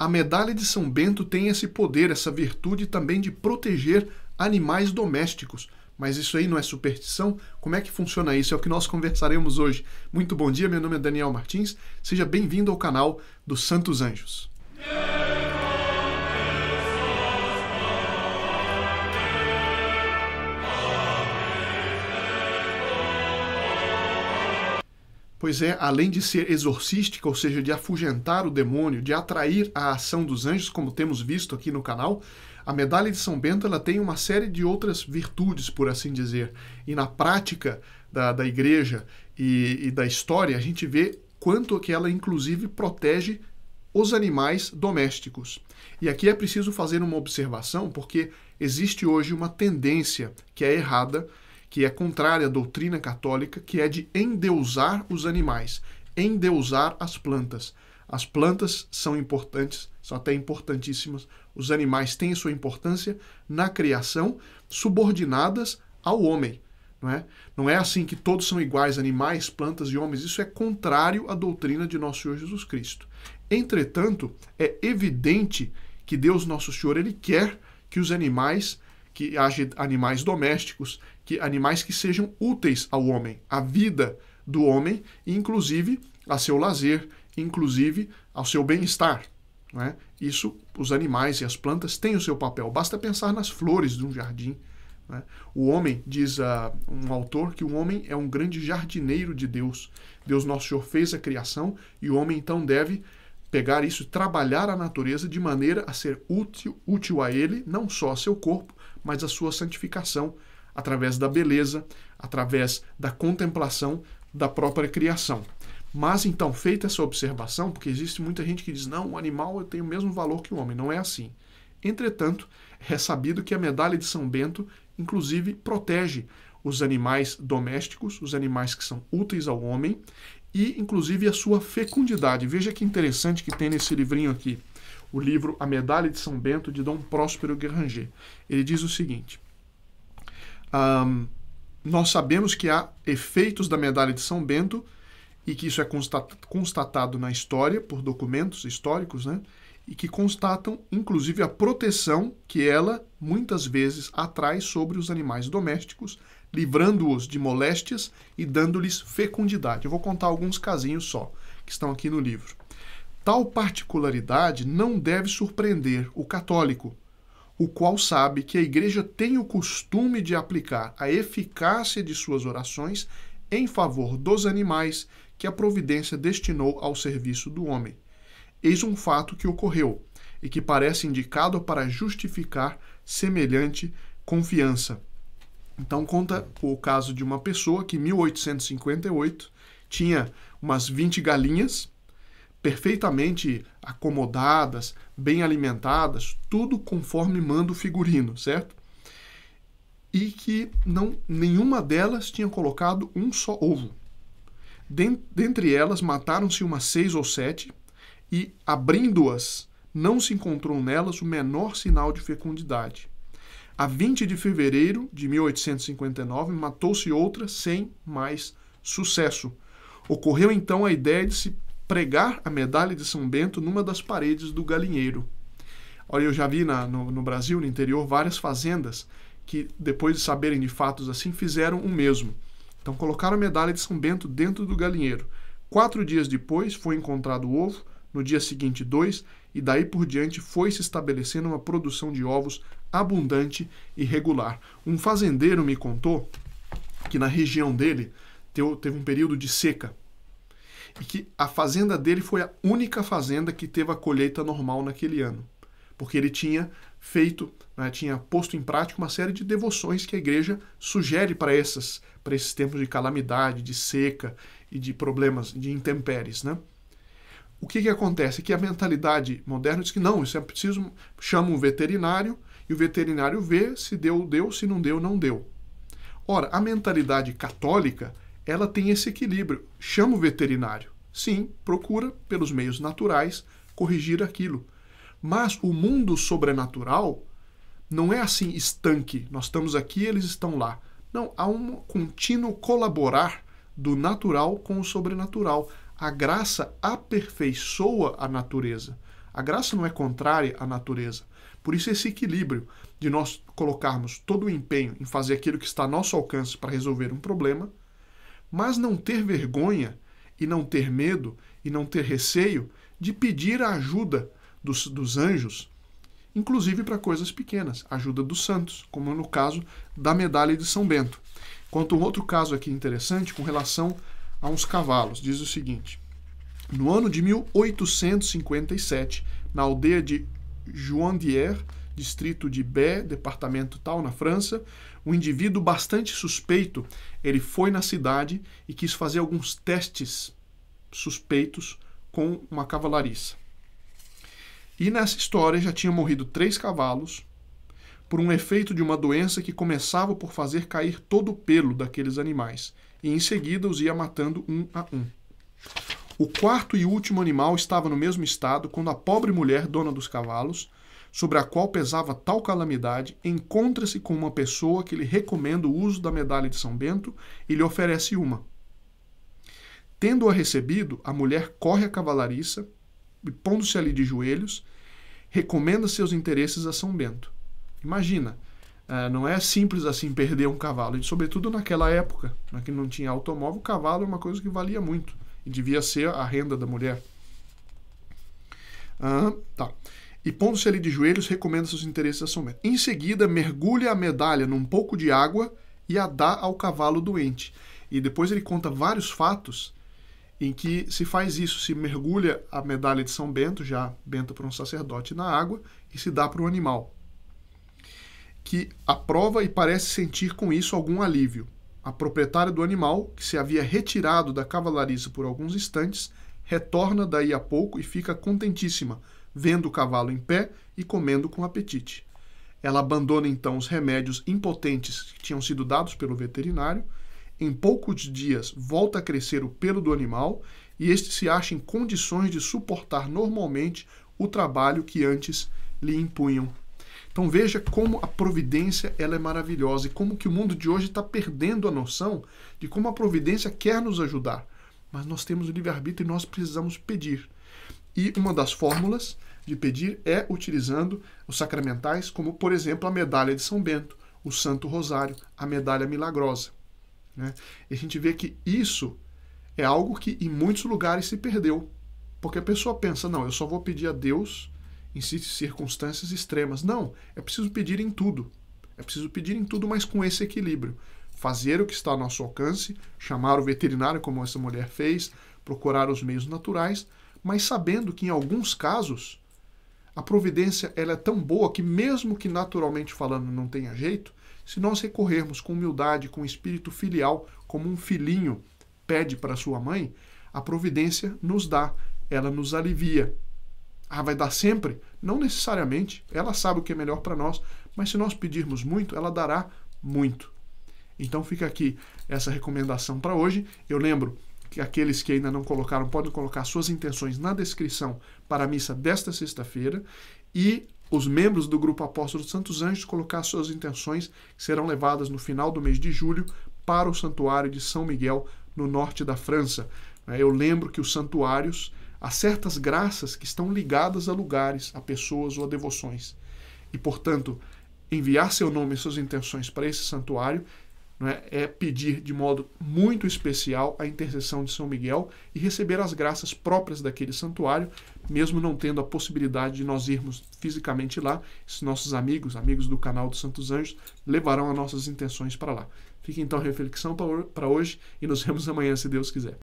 A medalha de São Bento tem esse poder, essa virtude também de proteger animais domésticos. Mas isso aí não é superstição? Como é que funciona isso? É o que nós conversaremos hoje. Muito bom dia, meu nome é Daniel Martins. Seja bem-vindo ao canal dos Santos Anjos. Pois é, além de ser exorcística, ou seja, de afugentar o demônio, de atrair a ação dos anjos, como temos visto aqui no canal, a medalha de São Bento ela tem uma série de outras virtudes, por assim dizer. E na prática da igreja e da história, a gente vê quanto que ela, inclusive, protege os animais domésticos. E aqui é preciso fazer uma observação, porque existe hoje uma tendência que é errada, que é contrária à doutrina católica, que é de endeusar os animais, endeusar as plantas. As plantas são importantes, são até importantíssimas. Os animais têm sua importância na criação, subordinadas ao homem. Não é assim que todos são iguais, animais, plantas e homens. Isso é contrário à doutrina de nosso Senhor Jesus Cristo. Entretanto, é evidente que Deus Nosso Senhor ele quer que os animais, que haja animais domésticos, que animais que sejam úteis ao homem, à vida do homem, e inclusive a seu lazer, inclusive ao seu bem-estar. Isso, os animais e as plantas têm o seu papel. Basta pensar nas flores de um jardim. O homem, diz um autor, que o homem é um grande jardineiro de Deus. Deus Nosso Senhor fez a criação e o homem então deve pegar isso e trabalhar a natureza de maneira a ser útil a ele, não só a seu corpo, mas a sua santificação, através da beleza, através da contemplação da própria criação. Mas então, feita essa observação, porque existe muita gente que diz, não, o animal tem o mesmo valor que o homem. Não é assim. Entretanto, é sabido que a medalha de São Bento, inclusive, protege os animais domésticos, os animais que são úteis ao homem, e inclusive a sua fecundidade. Veja que interessante que tem nesse livrinho aqui, o livro A Medalha de São Bento, de Dom Próspero Guéranger. Ele diz o seguinte: nós sabemos que há efeitos da medalha de São Bento e que isso é constatado na história por documentos históricos, e que constatam, inclusive, a proteção que ela, muitas vezes, atrai sobre os animais domésticos, livrando-os de moléstias e dando-lhes fecundidade. Eu vou contar alguns casinhos só, que estão aqui no livro. Tal particularidade não deve surpreender o católico, o qual sabe que a Igreja tem o costume de aplicar a eficácia de suas orações em favor dos animais que a providência destinou ao serviço do homem. Eis um fato que ocorreu e que parece indicado para justificar semelhante confiança. Então conta o caso de uma pessoa que em 1858 tinha umas 20 galinhas perfeitamente acomodadas, bem alimentadas, tudo conforme manda o figurino, certo? E que nenhuma delas tinha colocado um só ovo. Dentre elas, mataram-se umas 6 ou 7 e, abrindo-as, não se encontrou nelas o menor sinal de fecundidade. A 20 de fevereiro de 1859, matou-se outra sem mais sucesso. Ocorreu então a ideia de se pregar a medalha de São Bento numa das paredes do galinheiro. Olha, eu já vi no Brasil, no interior, várias fazendas que, depois de saberem de fatos assim, fizeram o mesmo. Então colocaram a medalha de São Bento dentro do galinheiro. 4 dias depois foi encontrado o ovo, no dia seguinte 2, e daí por diante foi se estabelecendo uma produção de ovos abundante e regular. Um fazendeiro me contou que na região dele teve um período de seca e que a fazenda dele foi a única fazenda que teve a colheita normal naquele ano, porque ele tinha tinha posto em prática uma série de devoções que a igreja sugere para esses tempos de calamidade, de seca e de problemas, de intempéries, O que acontece? Que a mentalidade moderna diz que não, isso é preciso, chama um veterinário e o veterinário vê se deu, se não deu, não deu. Ora, a mentalidade católica, ela tem esse equilíbrio. Chama o veterinário. Sim, procura, pelos meios naturais, corrigir aquilo. Mas o mundo sobrenatural não é assim estanque. Nós estamos aqui, eles estão lá. Não, há um contínuo colaborar do natural com o sobrenatural. A graça aperfeiçoa a natureza. A graça não é contrária à natureza. Por isso esse equilíbrio de nós colocarmos todo o empenho em fazer aquilo que está a nosso alcance para resolver um problema, mas não ter vergonha e não ter medo e não ter receio de pedir a ajuda dos anjos, inclusive para coisas pequenas, a ajuda dos santos, como no caso da medalha de São Bento. Quanto um outro caso aqui interessante com relação a uns cavalos, diz o seguinte: no ano de 1857, na aldeia de Jouandière, distrito de Bé, departamento tal, na França, um indivíduo bastante suspeito, ele foi na cidade e quis fazer alguns testes suspeitos com uma cavalariça. E nessa história já tinha morrido 3 cavalos por um efeito de uma doença que começava por fazer cair todo o pelo daqueles animais, e em seguida os ia matando um a um. O 4º e último animal estava no mesmo estado quando a pobre mulher, dona dos cavalos, sobre a qual pesava tal calamidade, encontra-se com uma pessoa que lhe recomenda o uso da medalha de São Bento e lhe oferece uma. Tendo-a recebido, a mulher corre à cavalariça e, pondo-se ali de joelhos, recomenda seus interesses a São Bento. Imagina, não é simples assim perder um cavalo, e sobretudo naquela época, que não tinha automóvel, o cavalo é uma coisa que valia muito e devia ser a renda da mulher. E pondo-se ali de joelhos, recomenda seus interesses a São Bento. Em seguida, mergulha a medalha num pouco de água e a dá ao cavalo doente. E depois ele conta vários fatos em que se faz isso, se mergulha a medalha de São Bento, já benta por um sacerdote, na água, e se dá para o animal, que aprova e parece sentir com isso algum alívio. A proprietária do animal, que se havia retirado da cavalariça por alguns instantes, retorna daí a pouco e fica contentíssima, vendo o cavalo em pé e comendo com apetite. Ela abandona então os remédios impotentes que tinham sido dados pelo veterinário. Em poucos dias volta a crescer o pelo do animal e este se acha em condições de suportar normalmente o trabalho que antes lhe impunham. Então veja como a providência ela é maravilhosa e como que o mundo de hoje está perdendo a noção de como a providência quer nos ajudar. Mas nós temos o livre-arbítrio e nós precisamos pedir. E uma das fórmulas de pedir é utilizando os sacramentais, como, por exemplo, a medalha de São Bento, o Santo Rosário, a medalha milagrosa. E a gente vê que isso é algo que em muitos lugares se perdeu. Porque a pessoa pensa, não, eu só vou pedir a Deus em circunstâncias extremas. Não, é preciso pedir em tudo. É preciso pedir em tudo, mas com esse equilíbrio. Fazer o que está ao nosso alcance, chamar o veterinário, como essa mulher fez, procurar os meios naturais, mas sabendo que em alguns casos a providência ela é tão boa que mesmo que naturalmente falando não tenha jeito, se nós recorrermos com humildade, com espírito filial, como um filhinho pede para sua mãe, a providência nos dá, ela nos alivia. Vai dar sempre? Não necessariamente, ela sabe o que é melhor para nós, mas se nós pedirmos muito, ela dará muito. Então fica aqui essa recomendação para hoje. Eu lembro que aqueles que ainda não colocaram podem colocar suas intenções na descrição para a missa desta sexta-feira e os membros do Grupo Apóstolo dos Santos Anjos colocar suas intenções que serão levadas no final do mês de julho para o Santuário de São Miguel, no norte da França. Eu lembro que os santuários há certas graças que estão ligadas a lugares, a pessoas ou a devoções. E, portanto, enviar seu nome e suas intenções para esse santuário é pedir de modo muito especial a intercessão de São Miguel e receber as graças próprias daquele santuário, mesmo não tendo a possibilidade de nós irmos fisicamente lá. Esses nossos amigos do canal dos Santos Anjos, levarão as nossas intenções para lá. Fica então a reflexão para hoje e nos vemos amanhã, se Deus quiser.